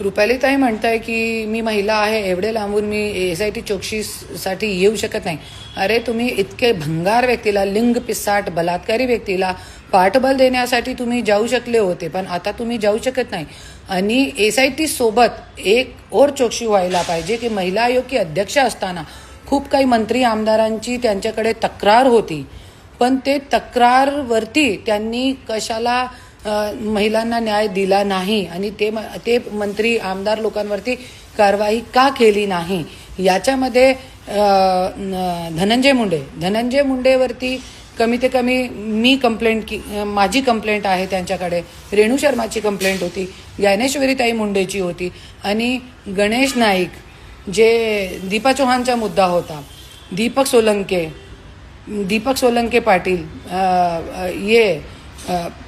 रुपालीताई म्हणताय की मी महिला आहे, एवढे लांबून मी SIT चौकशीसाठी येऊ शकत नाही. अरे तुम्ही इतके भंगार व्यक्तीला, लिंग पिसाट बलात्कारी व्यक्तीला पाठबळ देण्यासाठी तुम्ही जाऊ शकले होते, पण आता तुम्ही जाऊ शकत नाही. आणि SIT सोबत एक और चौकशी व्हायला पाहिजे की महिला आयोग की अध्यक्ष असताना खूप काही मंत्री आमदारांची त्यांच्याकडे तक्रार होती, पण ते तक्रारवरती त्यांनी कशाला महिलांना न्याय दिला नाही आणि ते मंत्री आमदार लोकांवरती कारवाई का केली नाही. याच्यामध्ये धनंजय मुंडेवरती कमी ते कमी मी माझी कंप्लेंट आहे त्यांच्याकडे. रेणू शर्माची कंप्लेंट होती, ज्ञानेश्वरीताई मुंडेची होती आणि गणेश नाईक, जे दीपा चौहानचा मुद्दा होता, दीपक सोलंके पाटील, ये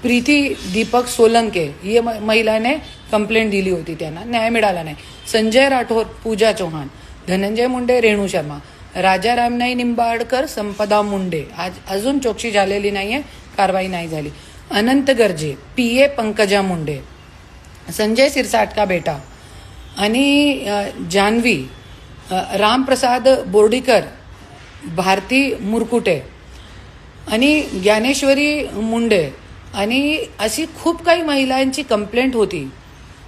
प्रीती दीपक सोलंके, ये महिला ने कंप्लेंट दिली होती, त्यांना न्याय मिळाला नाही. संजय राठोड, पूजा चौहान, धनंजय मुंडे, रेणू शर्मा, राजा रामनाई निंबाळकर, संपदा मुंडे, अजून चौकशी झालेली नाहीये, कारवाई नाही झाली. अनंत गर्जे, PA पंकजा मुंडे, संजय सिरसाट का बेटा आणि जान्हवी, रामप्रसाद बोर्डीकर, भारती मुरकुटे आणि ज्ञानेश्वरी मुंडे आणि अशी खूप काही महिलांची कंप्लेंट होती.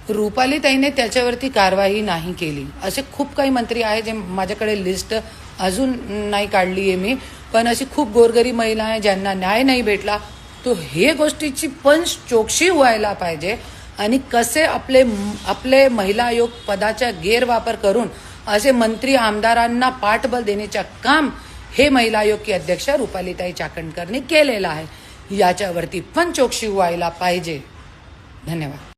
रुपालीताईने त्याच्यावरती कारवाई नाही केली. असे खूप काही मंत्री आहेत, जे माझ्याकडे लिस्ट अजून नाही काढली आहे मी, पण अशी खूप गोरगरीब महिला आहे ज्यांना न्याय नाही भेटला. तो हे गोष्टीची पण चौकशी व्हायला पाहिजे आणि कसे आपले महिला आयोग पदाचा गैरवापर करून असे मंत्री आमदारांना पाठबळ देण्याचे काम हे महिला आयोग की अध्यक्ष रुपालीताई चाकणकरने केलेलं आहे. याच्यावरती पण चौकशी व्हायला पाहिजे. धन्यवाद.